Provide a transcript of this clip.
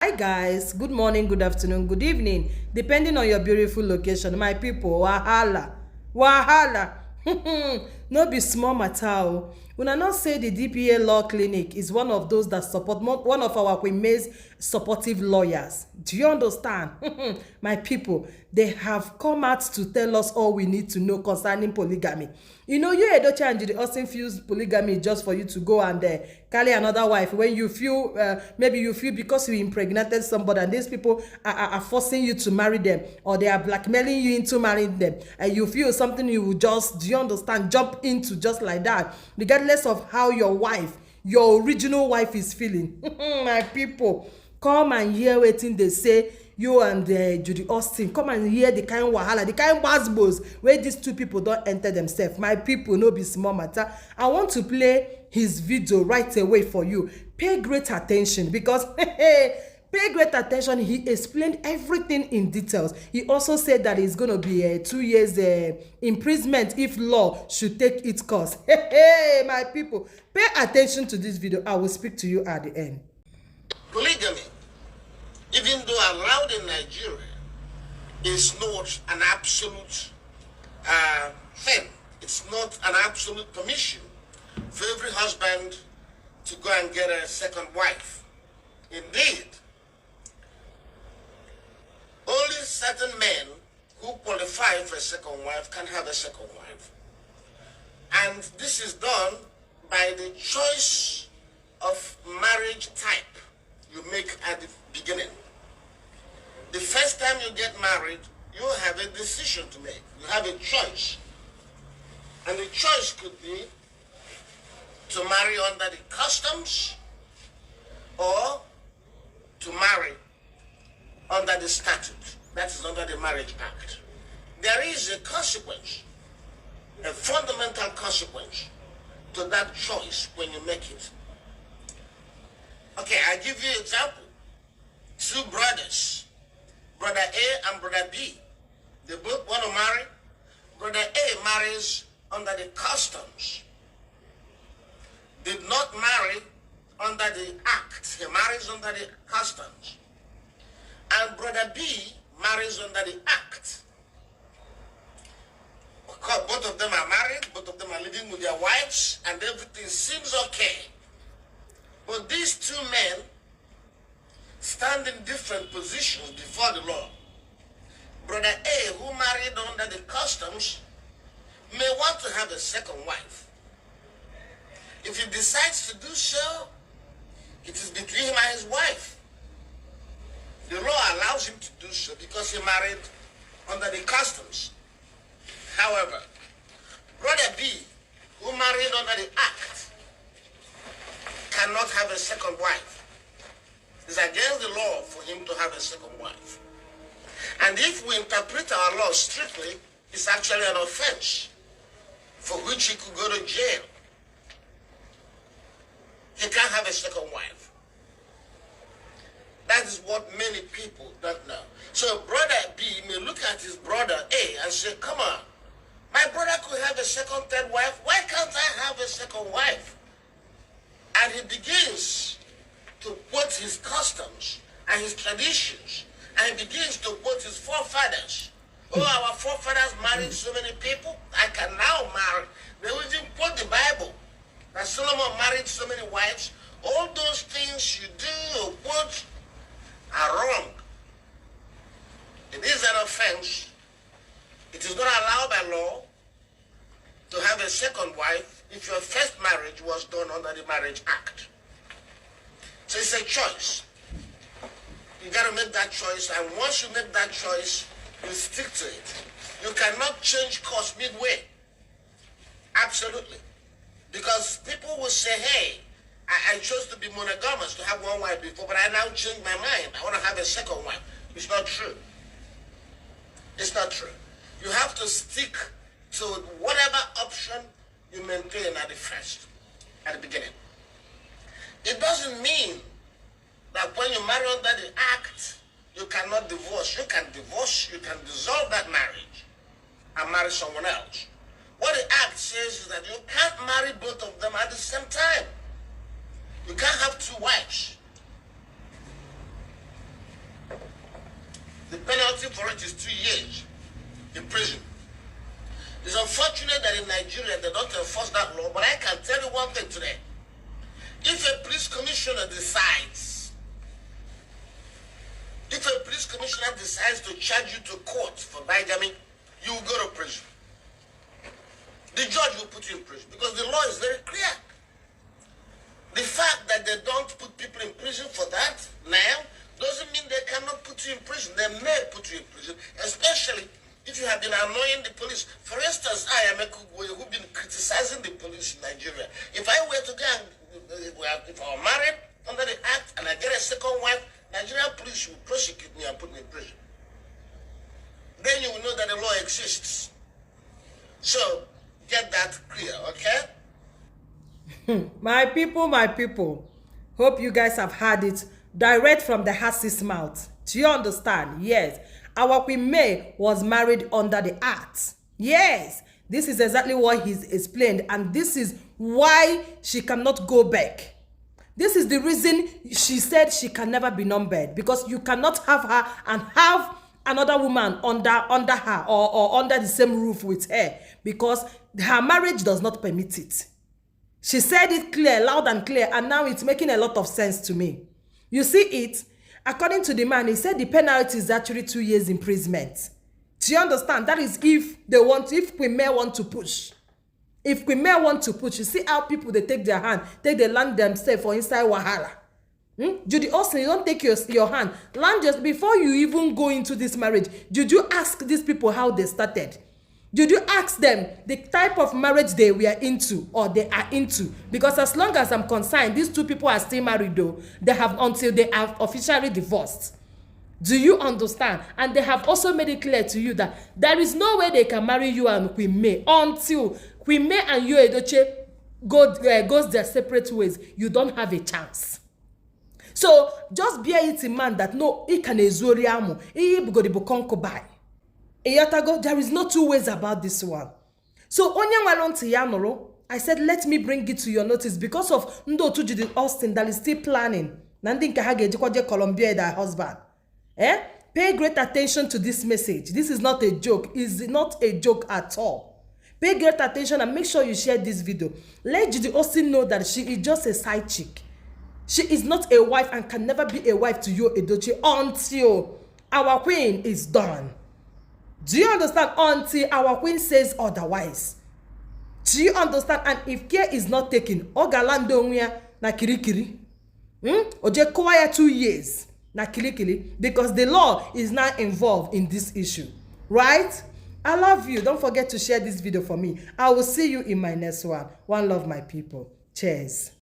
Hi guys, good morning, good afternoon, good evening, depending on your beautiful location. My people, wahala, wahala. No be small matter o. Una know say the DPA Law Clinic is one of those that support one of our Queen May's supportive lawyers. Do you understand? My people, they have come out to tell us all we need to know concerning polygamy. You know, you Edochie and Judy Austin feels polygamy just for you to go and carry another wife when you feel maybe you feel because you impregnated somebody and these people are forcing you to marry them, or they are blackmailing you into marrying them, and you feel something you will just, do you understand, jump into just like that, regardless of how your original wife is feeling. My people, come and hear wetin dey say. You and Judy Austin, come and hear the kind wahala, the kind gbasgbos wey these two people don enter themselves. My people, no be small matter. I want to play his video right away for you. Pay great attention because pay great attention. He explained everything in details. He also said that it's going to be a 2 years imprisonment if law should take its course. Hey, my people, pay attention to this video. I will speak to you at the end. Polygamy, even though allowed in Nigeria, is not an absolute thing. It's not an absolute permission for every husband to go and get a second wife. Indeed, only certain men who qualify for a second wife can have a second wife. And this is done by the choice of marriage type you make at the beginning. The first time you get married, you have a decision to make. You have a choice. And the choice could be to marry under the customs or to marry under the statute. That is under the Marriage Act. There is a consequence, a fundamental consequence to that choice when you make it. Okay, I'll give you an example. Two brothers, brother A and brother B, they both want to marry. Brother A marries under the customs. Did not marry under the act. He marries under the customs. And brother B marries under the act. Because both of them are married, both of them are living with their wives, and everything seems okay. But these two men stand in different positions before the law. Brother A, who married under the customs, may want to have a second wife. If he decides to do so, it is between him and his wife. The law allows him to do so because he married under the customs. However, brother B, who married under the act, cannot have a second wife. It's against the law for him to have a second wife. And if we interpret our law strictly, it's actually an offense for which he could go to jail. He can't have a second wife. That is what many people don't know. So brother B may look at his brother A and say, come on, my brother could have a second, third wife. Why can't I have a second wife? And he begins to quote his customs and his traditions. And he begins to quote his forefathers. Oh, our forefathers married so many people. I can now marry. They will even quote the Bible that Solomon married so many wives. All those things you do or quote are wrong. It is an offense. It is not allowed by law to have a second wife if your first marriage was done under the Marriage Act. So it's a choice. You got to make that choice, and once you make that choice, you stick to it. You cannot change course midway. Absolutely. Because people will say, hey, I chose to be monogamous, to have one wife before, but I now changed my mind. I want to have a second wife. It's not true. It's not true. You have to stick to whatever option you maintain at the first, at the beginning. It doesn't mean that when you marry under the act, you cannot divorce. You can divorce, you can dissolve that marriage and marry someone else. What the act says is that you can't marry both of them at the same time. You can't have two wives. penalty for it is 2 years in prison. It's unfortunate that in Nigeria they don't enforce that law, but I can tell you one thing today. If a police commissioner decides to charge you to court for bigamy, you will go to prison. The judge will put you in prison because the law is very clear. The fact that they don't put people in prison for that now doesn't mean they cannot put you in prison. They may put you in prison, especially if you have been annoying the police. For instance, I am a who've been criticizing the police in Nigeria. If I were to go and, if I were married under the act and I get a second wife, Nigerian police will prosecute me and put me in prison. Then you will know that the law exists. So, get that clear, okay? My people, hope you guys have heard it direct from the horse's mouth. Do you understand? Yes, our Queen May was married under the act. Yes, this is exactly what he's explained, and this is why she cannot go back. This is the reason she said she can never be numbered, because you cannot have her and have another woman under her or under the same roof with her, because her marriage does not permit it. She said it clear, loud and clear, and now it's making a lot of sense to me. You see it? According to the man, he said the penalty is actually 2 years imprisonment. Do you understand? That is if Queen May want to push. If Queen May want to push, you see how people, they take their hand, take the land themselves for inside Wahala. Judy Austin, you don't take your hand. Land just before you even go into this marriage. Did you ask these people how they started? Did you ask them the type of marriage they were into or they are into? Because as long as I'm concerned, these two people are still married though. They have until they are officially divorced. Do you understand? And they have also made it clear to you that there is no way they can marry you and Queen May until Queen May and Yul Edochie goes their separate ways. You don't have a chance. So just bear it in mind that no, he can ezoriamu, he bugodibo concubine. There is no two ways about this one. So I said, let me bring it to your notice because of Ndotu Judy Austin that is still planning. Nandin Kahage Jikwaje Columbia their husband. Pay great attention to this message. This is not a joke. It's not a joke at all. Pay great attention and make sure you share this video. Let Judy Austin know that she is just a side chick. She is not a wife and can never be a wife to Yul Edochie until our queen is done. Do you understand? Until our queen says otherwise. Do you understand? And if care is not taken, Ogalando na kirikiri. Oje kwaya 2 years na kirikiri, because the law is now involved in this issue. Right? I love you. Don't forget to share this video for me. I will see you in my next one. One love, my people. Cheers.